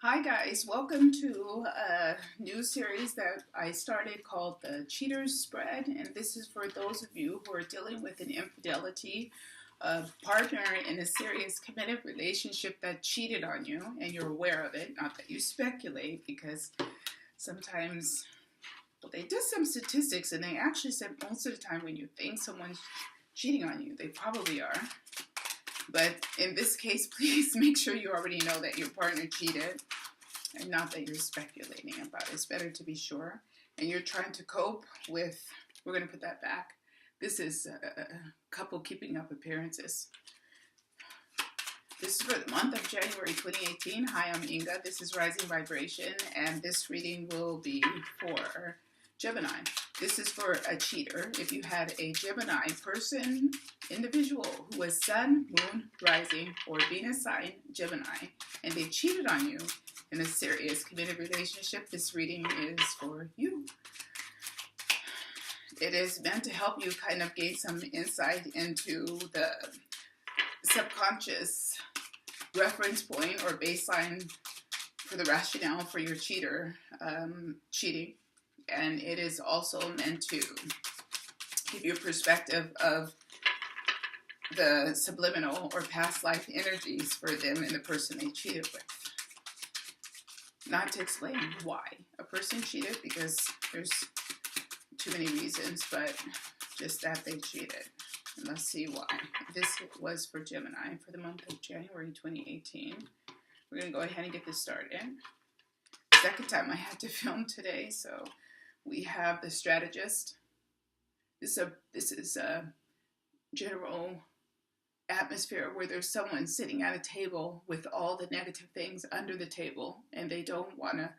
Hi guys, welcome to a new series that I started called the Cheater's Spread, and this is for those of you who are dealing with an infidelity, a partner in a serious committed relationship that cheated on you and you're aware of it, not that you speculate, because sometimes, well, they did some statistics and they actually said most of the time when you think someone's cheating on you, they probably are. But in this case, please make sure you already know that your partner cheated and not that you're speculating about it. It's better to be sure. And you're trying to cope with, we're going to put that back. This is a couple keeping up appearances. This is for the month of January 2018. Hi, I'm Inga. This is Rising Vibration, and this reading will be for Gemini. This is for a cheater. If you had a Gemini person, individual who was Sun, Moon, Rising, or Venus sign Gemini, and they cheated on you in a serious committed relationship, this reading is for you. It is meant to help you kind of gain some insight into the subconscious reference point or baseline for the rationale for your cheater cheating. And it is also meant to give you a perspective of the subliminal or past life energies for them and the person they cheated with. Not to explain why a person cheated, because there's too many reasons, but just that they cheated. And let's see why. This was for Gemini for the month of January 2018. We're going to go ahead and get this started. Second time I had to film today, so we have the strategist. This is a general atmosphere where there's someone sitting at a table with all the negative things under the table, and they don't want to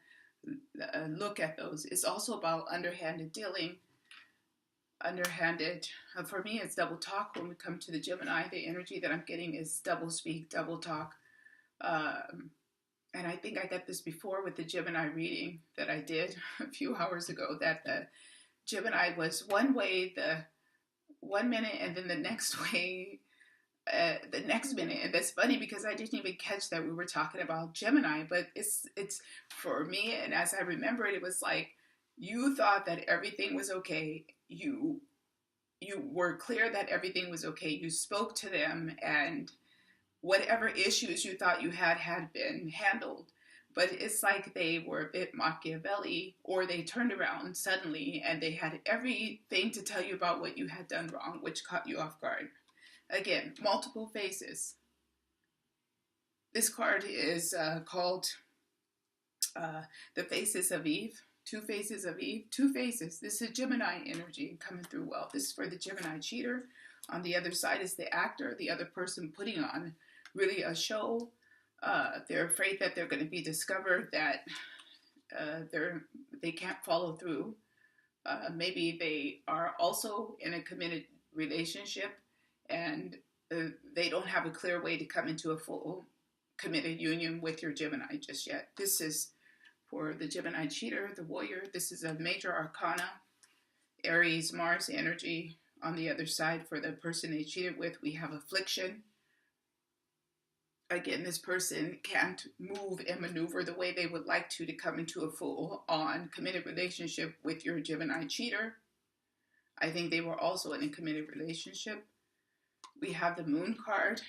look at those. It's also about underhanded dealing. For me, it's double talk. When we come to the Gemini, the energy that I'm getting is double speak, double talk. And I think I got this before with the Gemini reading that I did a few hours ago, that the Gemini was one way the 1 minute and then the next way the next minute. And that's funny because I didn't even catch that we were talking about Gemini, but it's for me, and as I remember it, it was like you thought that everything was okay. You were clear that everything was okay. You spoke to them, and whatever issues you thought you had been handled. But it's like they were a bit Machiavelli, or they turned around suddenly and they had everything to tell you about what you had done wrong, which caught you off guard. Again, multiple faces. This card is called the Faces of Eve. Two faces of Eve. Two faces. This is Gemini energy coming through well. This is for the Gemini cheater. On the other side is the actor, the other person putting on really a show. They're afraid that they're going to be discovered, that they can't follow through. Maybe they are also in a committed relationship, and they don't have a clear way to come into a full committed union with your Gemini just yet. This is for the Gemini cheater, the warrior. This is a major arcana, Aries, Mars energy. On the other side, for the person they cheated with, we have affliction. Again, this person can't move and maneuver the way they would like to come into a full-on committed relationship with your Gemini cheater. I think they were also in a committed relationship. We have the Moon card.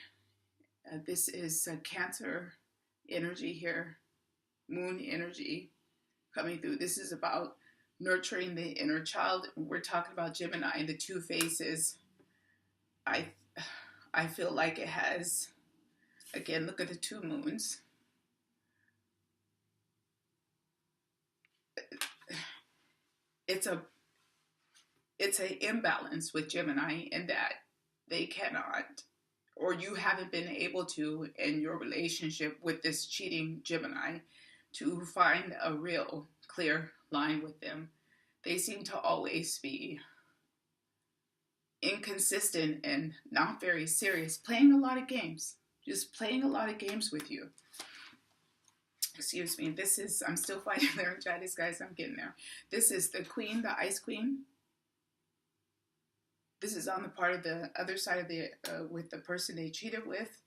This is Cancer energy here. Moon energy coming through. This is about nurturing the inner child. We're talking about Gemini and the two faces. I feel like it has, again, look at the two moons. It's an imbalance with Gemini in that they cannot, or you haven't been able to, in your relationship with this cheating Gemini, to find a real clear line with them. They seem to always be inconsistent and not very serious, playing a lot of games, just playing a lot of games with you. Excuse me, this is, I'm still fighting laryngitis, guys, I'm getting there. This is the Queen, the Ice Queen. This is on the part of the other side of the, with the person they cheated with.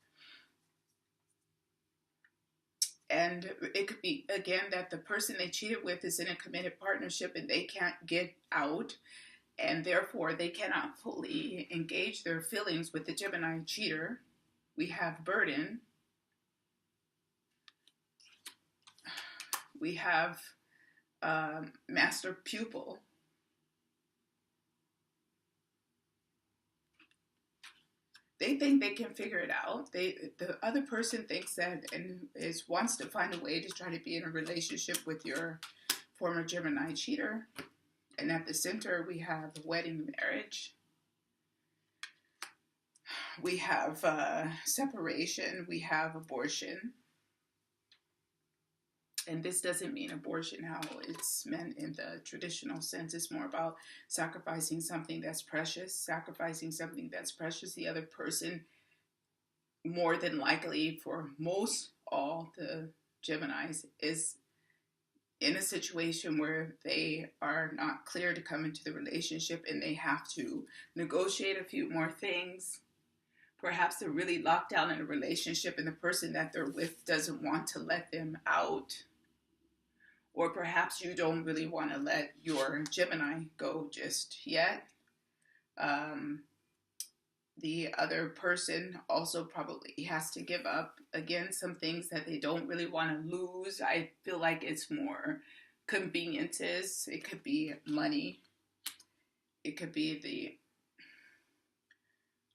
And it could be, again, that the person they cheated with is in a committed partnership and they can't get out, and therefore they cannot fully engage their feelings with the Gemini cheater. We have burden. We have master pupil. They think they can figure it out. The other person thinks that and wants to find a way to try to be in a relationship with your former Gemini cheater. And at the center, we have wedding marriage. We have separation. We have abortion. And this doesn't mean abortion how it's meant in the traditional sense. It's more about sacrificing something that's precious, The other person, more than likely for most all the Geminis, is in a situation where they are not clear to come into the relationship and they have to negotiate a few more things. Perhaps they're really locked down in a relationship and the person that they're with doesn't want to let them out. Or perhaps you don't really want to let your Gemini go just yet. The other person also probably has to give up, again, some things that they don't really want to lose. I feel like it's more conveniences. It could be money. It could be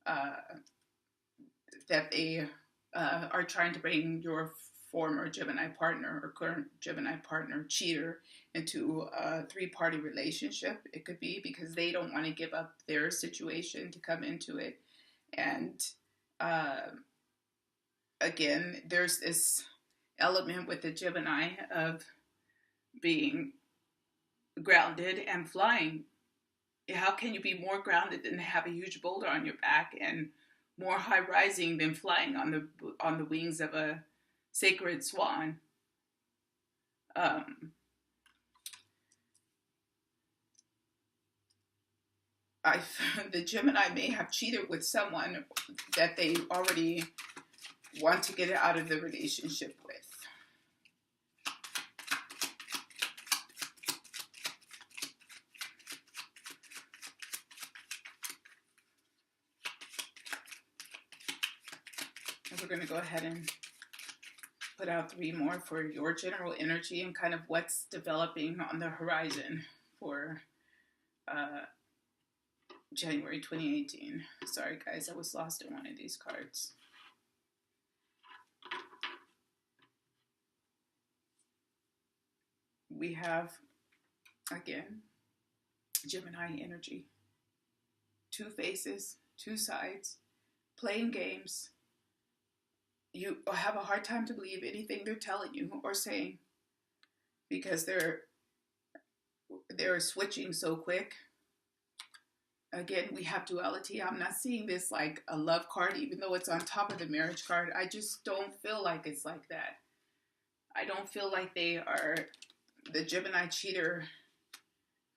that they are trying to bring your former Gemini partner or current Gemini partner cheater into a three-party relationship. It could be because they don't want to give up their situation to come into it. And again, there's this element with the Gemini of being grounded and flying. How can you be more grounded than to have a huge boulder on your back, and more high rising than flying on the wings of a sacred swan? The Gemini may have cheated with someone that they already want to get out of the relationship with. And we're going to go ahead and put out 3 more for your general energy and kind of what's developing on the horizon for January 2018. Sorry guys, I was lost in one of these cards. We have, again, Gemini energy. 2 faces, 2 sides, playing games. You have a hard time to believe anything they're telling you or saying because they're switching so quick. Again, we have duality. I'm not seeing this like a love card, even though it's on top of the marriage card. I just don't feel like it's like that. I don't feel like the Gemini cheater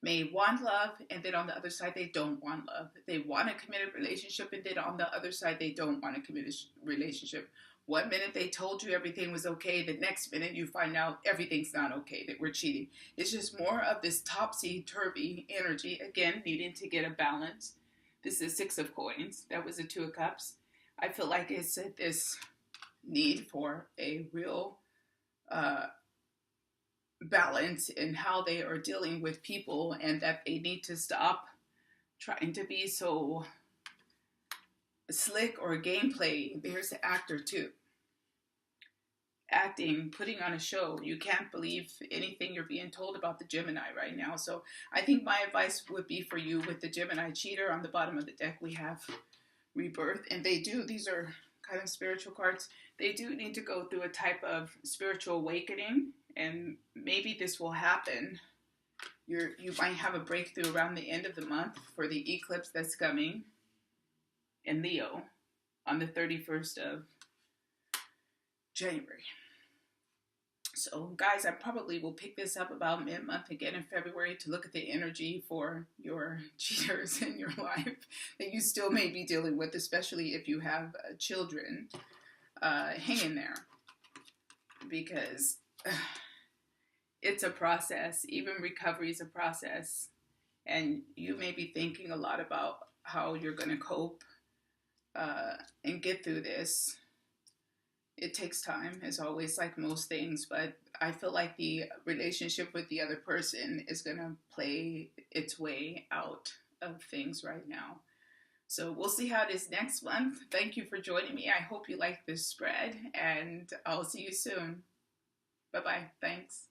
may want love, and then on the other side, they don't want love. They want a committed relationship, and then on the other side, they don't want a committed relationship. One minute they told you everything was okay, the next minute you find out everything's not okay, that we're cheating. It's just more of this topsy-turvy energy, again, needing to get a balance. This is 6 of coins. That was a 2 of cups. I feel like it's this need for a real balance in how they are dealing with people, and that they need to stop trying to be so slick or gameplay. There's the actor too. Acting, putting on a show. You can't believe anything you're being told about the Gemini right now. So I think my advice would be for you with the Gemini cheater. On the bottom of the deck we have rebirth, and these are kind of spiritual cards. They do need to go through a type of spiritual awakening, and maybe this will happen. You might have a breakthrough around the end of the month for the eclipse that's coming in Leo on the 31st of January. So guys, I probably will pick this up about mid-month again in February to look at the energy for your cheaters in your life that you still may be dealing with, especially if you have children. Hang in there. because it's a process. Even recovery is a process. And you may be thinking a lot about how you're going to cope and get through this. It takes time, as always, like most things, but I feel like the relationship with the other person is going to play its way out of things right now. So we'll see how it is next month. Thank you for joining me. I hope you like this spread, and I'll see you soon. Bye-bye. Thanks.